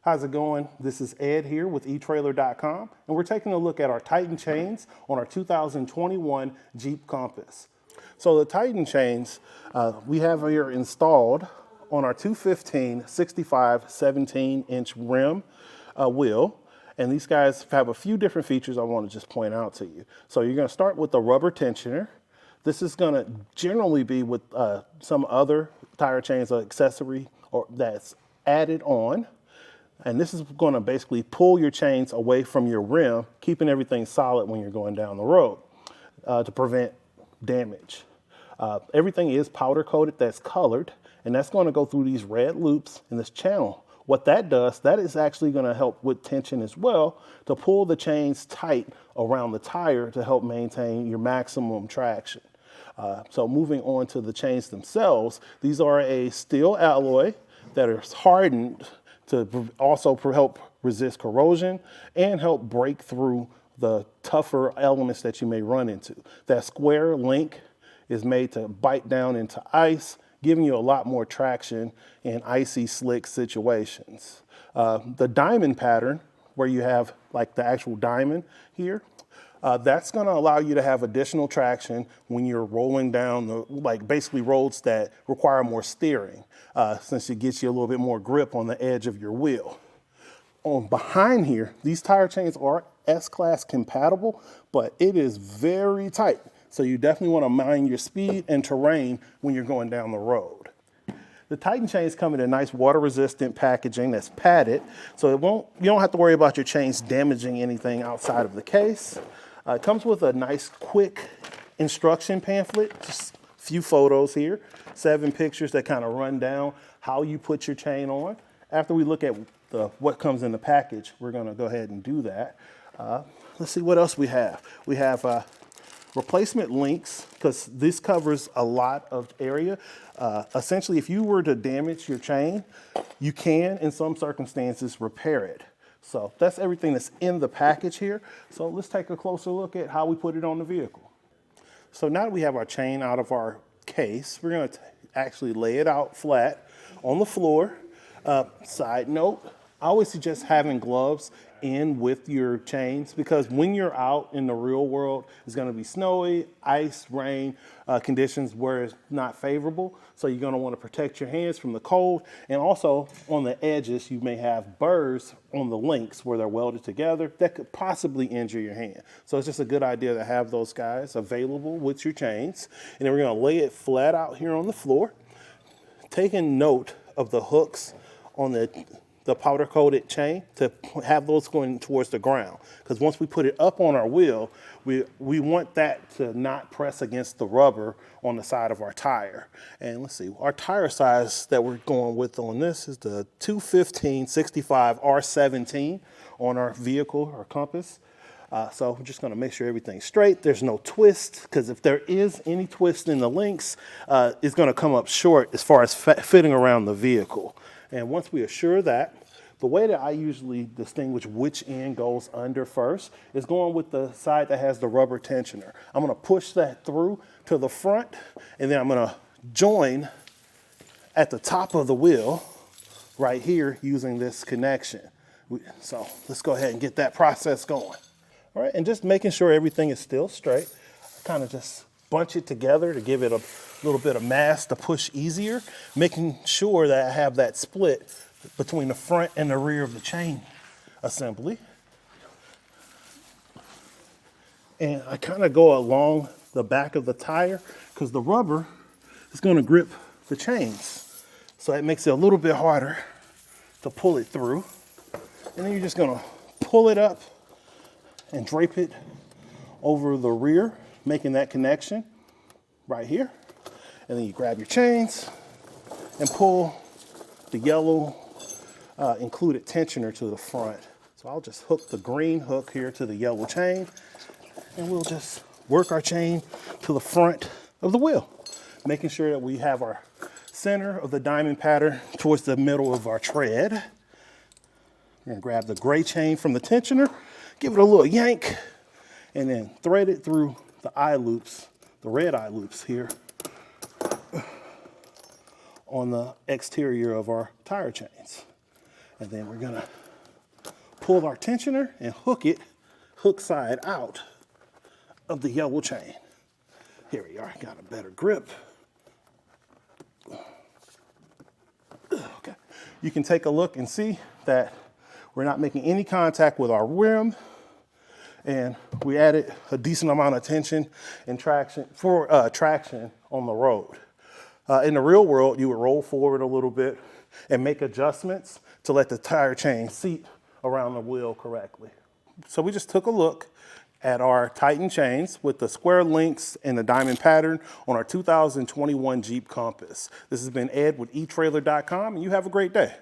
How's it going? This is Ed here with etrailer.com, and we're taking a look at our Titan chains on our 2021 Jeep Compass. So the Titan chains we have here installed on our 215 65 17-inch rim wheel. And these guys have a few different features I want to just point out to you. So you're going to start with the rubber tensioner. This is going to generally be with some other tire chains or accessory or that's added on. And this is going to basically pull your chains away from your rim, keeping everything solid when you're going down the road to prevent damage. Everything is powder coated, that's colored, and that's going to go through these red loops in this channel. What that does, that is actually going to help with tension as well to pull the chains tight around the tire to help maintain your maximum traction. So moving on to the chains themselves, these are a steel alloy that is hardened to also help resist corrosion and help break through the tougher elements that you may run into. That square link is made to bite down into ice, giving you a lot more traction in icy, slick situations. The diamond pattern, where you have like the actual diamond here, that's going to allow you to have additional traction when you're rolling down the, basically roads that require more steering, since it gets you a little bit more grip on the edge of your wheel. On behind here, these tire chains are S-Class compatible, but it is very tight. So you definitely want to mind your speed and terrain when you're going down the road. The Titan chains come in a nice water-resistant packaging that's padded, so you don't have to worry about your chains damaging anything outside of the case. It comes with a nice quick instruction pamphlet, just a few photos here, 7 pictures that kind of run down how you put your chain on. After we look at what comes in the package, we're going to go ahead and do that. Let's see what else we have. We have replacement links, because this covers a lot of area. Essentially, if you were to damage your chain, you can, in some circumstances, repair it. So that's everything that's in the package here. So let's take a closer look at how we put it on the vehicle. So now that we have our chain out of our case, we're going to actually lay it out flat on the floor. Side note, I always suggest having gloves in with your chains, because when you're out in the real world, it's going to be snowy, ice, rain, conditions where it's not favorable. So you're going to want to protect your hands from the cold. And also on the edges, you may have burrs on the links where they're welded together that could possibly injure your hand. So it's just a good idea to have those guys available with your chains. And then we're going to lay it flat out here on the floor, taking note of the hooks on the powder coated chain, to have those going towards the ground. Because once we put it up on our wheel, we want that to not press against the rubber on the side of our tire. And let's see, our tire size that we're going with on this is the 215 65 R17 on our vehicle or Compass. So we're just going to make sure everything's straight. There's no twist, because if there is any twist in the links, it's going to come up short as far as fitting around the vehicle. And once we assure that, the way that I usually distinguish which end goes under first is going with the side that has the rubber tensioner. I'm going to push that through to the front, and then I'm going to join at the top of the wheel right here using this connection. So let's go ahead and get that process going. All right, and just making sure everything is still straight. Kind of just bunch it together to give it a little bit of mass to push easier, making sure that I have that split between the front and the rear of the chain assembly. And I kind of go along the back of the tire, because the rubber is going to grip the chains. So that makes it a little bit harder to pull it through. And then you're just going to pull it up and drape it over the rear, making that connection right here. And then you grab your chains and pull the yellow included tensioner to the front. So I'll just hook the green hook here to the yellow chain, and we'll just work our chain to the front of the wheel, making sure that we have our center of the diamond pattern towards the middle of our tread. We're going to grab the gray chain from the tensioner, give it a little yank, and then thread it through the eye loops, the red eye loops here on the exterior of our tire chains. And then we're gonna pull our tensioner and hook it hook side out of the yellow chain. Here we are, got a better grip. Okay, you can take a look and see that we're not making any contact with our rim, and we added a decent amount of tension and traction on the road. In the real world, you would roll forward a little bit and make adjustments to let the tire chain seat around the wheel correctly. So we just took a look at our Titan chains with the square links and the diamond pattern on our 2021 Jeep Compass. This has been Ed with etrailer.com, and you have a great day.